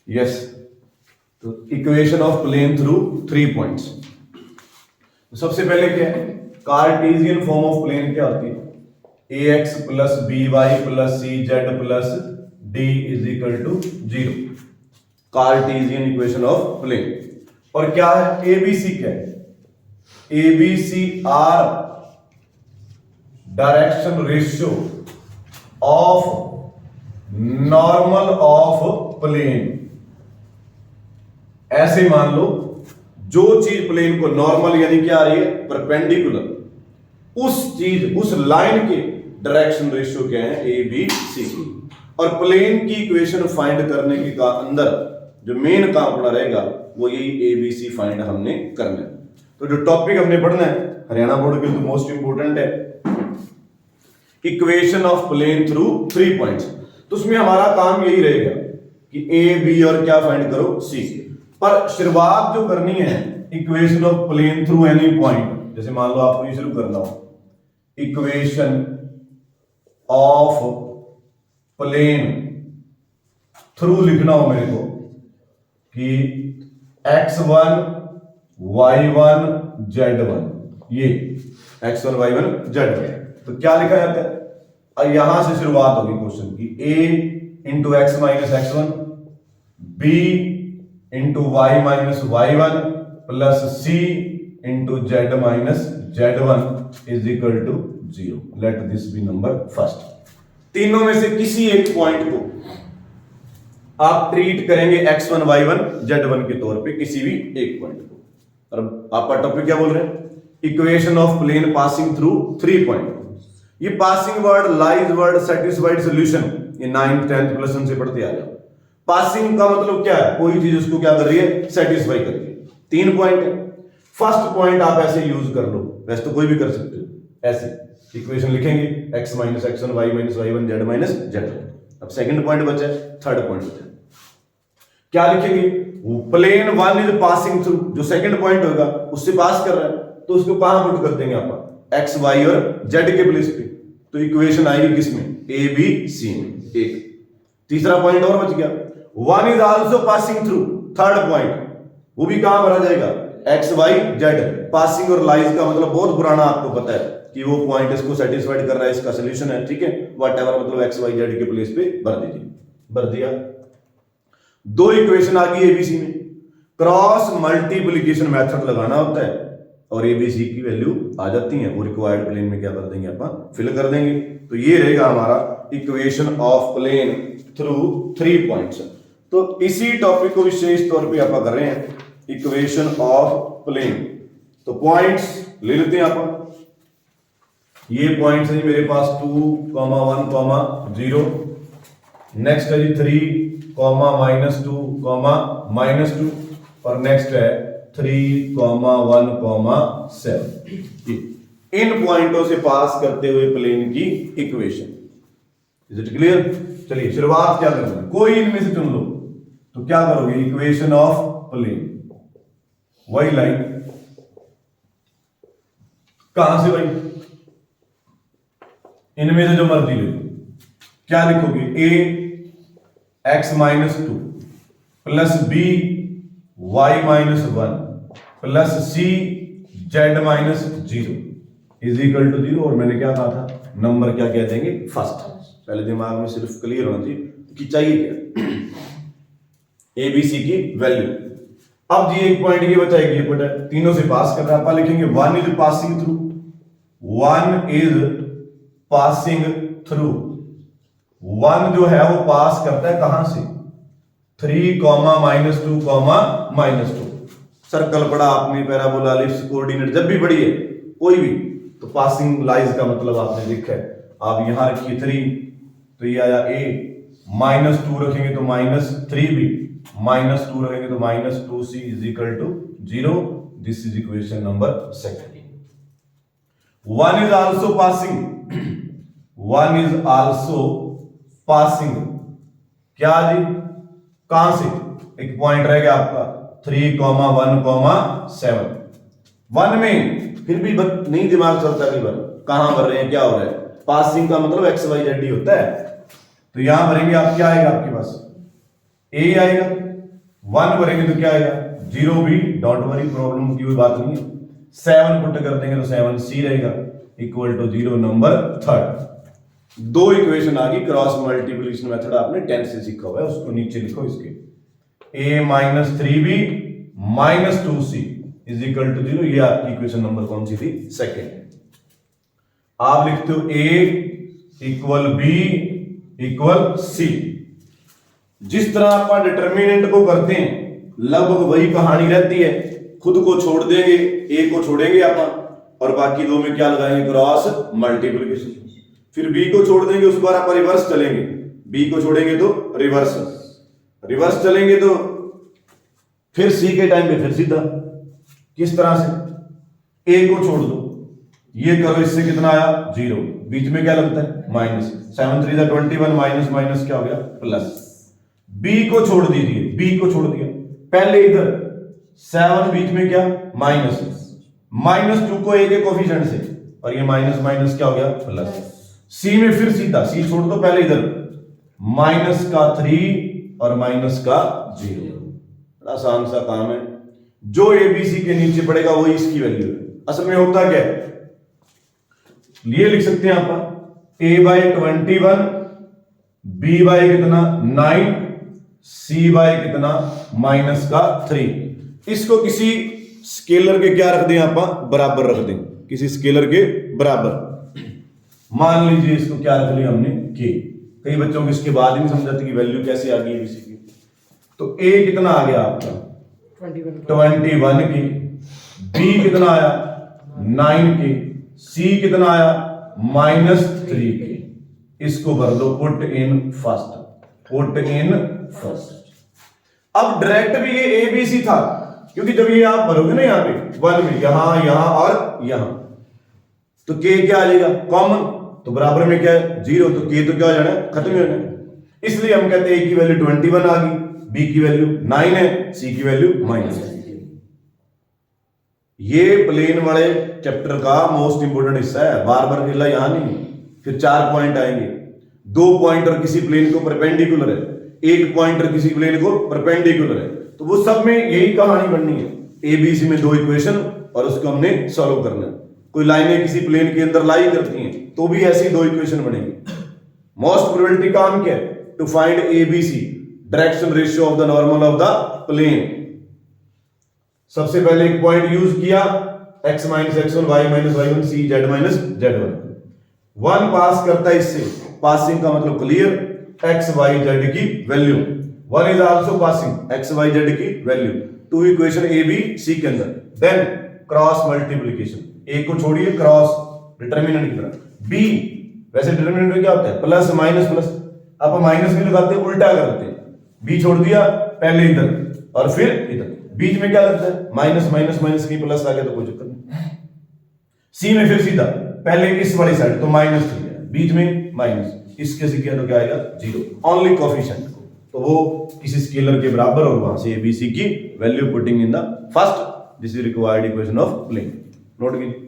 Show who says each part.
Speaker 1: Yes. तो equation of plane through 3 points. तो सबसे पहले क्या है, कार्टेशियन फॉर्म ऑफ प्लेन क्या होती है, ax plus b y plus c z plus d is equal to 0, cartesian equation of plane. और क्या है, एबीसी क्या है, ABC are direction ratio of normal of plane. ऐसे मान लो जो चीज प्लेन को नॉर्मल यानी क्या आ रही है, परपेंडिकुलर, उस चीज उस लाइन के डायरेक्शन रेशियो क्या है, ए बी सी। और प्लेन की इक्वेशन फाइंड करने के का अंदर जो मेन काम अपना रहेगा वो यही ए बी सी फाइंड हमने करना है। तो जो टॉपिक हमने पढ़ना है हरियाणा बोर्ड के लिए मोस्ट इंपोर्टेंट है, equation of plane through 3 points. तो उसमें हमारा काम यही रहेगा कि ए बी और क्या फाइंड करो, सी। पर शुरुआत जो करनी है equation of plane through any point, जैसे मान लो आपको ये शुरू करना हो, इक्वेशन ऑफ प्लेन थ्रू लिखना हो मेरे को कि x1 y1 z1, ये x1 y1 z1, तो क्या लिखा जाता है, और यहां से शुरुआत होगी क्वेश्चन की, a into x minus x1 b into y minus y1 plus c into z minus z1 is equal to 0। Let this be number first. तीनों में से किसी एक पॉइंट को आप ट्रीट करेंगे x1 y1 z1 के तौर पे, किसी भी एक पॉइंट को। और आपका टॉपिक क्या बोल रहे हैं, equation of plane passing through 3 point. ये passing word, lies word, satisfied solution, ये 9th 10th प्लस से पढ़ते आ जाओ। पासिंग का मतलब क्या है, कोई चीज उसको क्या कर रही है, सेटिस्फाई कर रही है। 3 पॉइंट है। फर्स्ट पॉइंट आप ऐसे यूज कर लो, वैसे तो कोई भी कर सकते हो, ऐसे इक्वेशन लिखेंगे x minus x1 y minus y1 z minus z1। अब सेकंड पॉइंट बचा है, थर्ड पॉइंट बचा है, क्या लिखेंगे, प्लेन 1 इज पासिंग थ्रू, जो सेकंड पॉइंट होगा उससे पास कर रहा है, तो उसको कहां पुट कर देंगे आप, x y और z के प्लेस पे। तो इक्वेशन आएगी किसमें, ए बी सी में। एक तीसरा पॉइंट और बच गया, 1 is also passing through, third point, वो भी कहां भरा जाएगा, x y z। पासिंग और लाइज का मतलब बहुत पुराना आपको पता है कि वो पॉइंट इसको सेटिस्फाइड कर रहा है, इसका सॉल्यूशन है, ठीक है, व्हाटएवर, मतलब x y z के प्लेस पे भर दीजिए। भर दिया, 2 इक्वेशन आ गई एबीसी में। क्रॉस मल्टीप्लिकेशन मेथड लगाना होता है और एबीसी की वैल्यू आ जाती है, वो रिक्वायर्ड प्लेन में क्या कर देंगे, आप फिल कर देंगे। तो ये रहेगा हमारा equation of plane through 3 points. तो इसी टॉपिक को विशेष तौर पे आप कर रहे हैं, इक्वेशन ऑफ प्लेन। तो पॉइंट्स ले लेते हैं आप, ये पॉइंट्स है मेरे पास 2, 1, 0। नेक्स्ट है जी 3, -2, -2, और नेक्स्ट है 3, 1, 7। इन पॉइंटों से पास करते हुए प्लेन की इक्वेशन। Is it clear? चलिए शुरुआत क्या करना है, कोई इनमें से चुन लो। तो क्या करोगे, इक्वेशन ऑफ प्लेन, वही लाइन, कहां से भाई, इनमें से जो मर्जी ले लो। क्या लिखोगे, a x -2 plus b y -1 plus c z -0 is equal to 0। और मैंने क्या कहा था, नंबर क्या कह देंगे, फर्स्ट। पहले दिमाग में सिर्फ क्लियर होना चाहिए कि चाहिए क्या, ए बी सी की वैल्यू। अब जी एक पॉइंट ये बचा, ये पॉइंट तीनों से पास कर रहा है, आप लिखेंगे 1 is passing through, 1 is passing through. 1 जो है वो पास करता है कहां से, 3, -2, -2। सर्कल पढ़ा आपने, पैराबोला, एलिप्स, कोऑर्डिनेट जब भी पढ़ी है कोई भी, तो पासिंग लाइज का मतलब आपने लिखा है। आप यहां रखिए 3, तो ये आया a, -2 रखेंगे तो -3b, -2 रखेंगे तो -2c is equal to 0। This is equation number second. 1 is also passing, 1 is also passing, क्या जी, कहां से, एक पॉइंट रहेगा आपका 3, 1, 7। 1 में फिर भी नहीं दिमाग चलता, कई बार कहां भर रहे हैं, क्या हो रहा है, पासिंग का मतलब XYZ होता है। तो यहां भरेंगे आप, क्या आएगा आपके पास, A आएगा, 1 भरेंगे तो क्या आएगा 0b, डोंट वरी, प्रॉब्लम की कोई बात नहीं है। 7 पुट कर देंगे तो 7c रहेगा इक्वल टू 0, नंबर थर्ड। दो इक्वेशन आ गई, क्रॉस मल्टीप्लिकेशन मेथड आपने 10 से सीखा हुआ है, उसको नीचे लिखो। इसके a minus 3b minus 2c is equal to 0, ये आपकी इक्वेशन नंबर कौन सी थी, सेकेंड। आप लिखते हो a equal b equal c। जिस तरह आप डिटर्मिनेंट को करते हैं लगभग वही कहानी रहती है, खुद को छोड़ देंगे, a को छोड़ेंगे आप और बाकी दो में क्या लगाएंगे, क्रॉस मल्टीप्लिकेशन। फिर b को छोड़ देंगे, उस बार आप रिवर्स चलेंगे, b को छोड़ेंगे तो रिवर्स चलेंगे तो फिर c के टाइम पे फिर सीधा। किस तरह से, a को छोड़ दो, ये करो, इससे कितना आया 0, बीच में क्या लगता है माइनस, 7 3 21, माइनस माइनस क्या हो गया प्लस। b को छोड़ दीजिए, b को छोड़ दिया, पहले इधर 7 बीच में क्या -2 को a के कोफिशिएंट से, और ये माइनस माइनस क्या हो गया प्लस। c में फिर सीधा, c छोड़ दो, पहले इधर -3 और -0। आसान सा काम है, जो abc के नीचे पड़ेगा वही इसकी वैल्यू है। असल में होता क्या है, ये लिख सकते हैं आप a/21, b/ कितना 9, c/ कितना -3। इसको किसी स्केलर के क्या रख दें आप, बराबर रख दें, किसी स्केलर के बराबर। मान लीजिए इसको क्या रख लिया हमने k। कई बच्चों को इसके बाद ही नहीं समझ आती कि वैल्यू कैसे आ गई abc की। तो a कितना आ गया आपका 21 की, b कितना आया 9 की, c कितना आया -3 की। इसको भर दो, पुट इन फर्स्ट। अब डायरेक्ट भी ये abc था, क्योंकि जब ये आप भरोगे ना यहाँ पे 1 में, यहां और यहां, तो k क्या आ जाएगा कॉमन, तो बराबर में क्या है 0, तो k तो क्या हो जाना है, खत्म हो जाना है। इसलिए हम कहते हैं a की वैल्यू 21 आ गई, b की वैल्यू 9 है, c की वैल्यू -। ये प्लेन वाले चैप्टर का मोस्ट इंपोर्टेंट हिस्सा है, बार बार खेला यहां नहीं। फिर 4 पॉइंट आएंगे, 2 पॉइंटर किसी प्लेन को परपेंडिकुलर है, 1 पॉइंटर किसी प्लेन को परपेंडिकुलर है, तो वो सब में यही कहानी बननी है। एबीसी में 2 इक्वेशन और उसको हमने सॉल्व करना है। कोई लाइनें किसी प्लेन के अंदर लाई करती हैं तो भी ऐसी 2 इक्वेशन बनेंगी। मोस्ट प्रोबेबिलिटी काम क्या है, to find ABC, direction ratio of the normal of the plane. सबसे पहले एक पॉइंट यूज किया, x minus x1, y minus y1, c z minus z1। 1 पास करता है इससे, पासिंग का मतलब क्लियर, x y z की value. 1 is also passing x y z की value. 2 equation a b c के अंदर। देन क्रॉस मल्टीप्लिकेशन, a को छोड़िए, क्रॉस डिटरमिनेंट की तरह। b वैसे डिटरमिनेंट में क्या होता है प्लस माइनस प्लस, आप माइनस नहीं लगाते, उल्टा करते हैं। b छोड़ दिया, पहले इधर और फिर इधर, बीच में क्या लगता है माइनस माइनस माइनस की प्लस आ गया तो कोई चक्कर नहीं। सी में फिर सीधा, पहले इस वाली साइड तो -3 है, बीच में माइनस, इसके से किया तो क्या आएगा 0, ओनली कोफिशिएंट को, तो वो किसी स्केलर के बराबर, और वहां से एबीसी की value putting in the first, this is required equation of plane. Note कीजिए।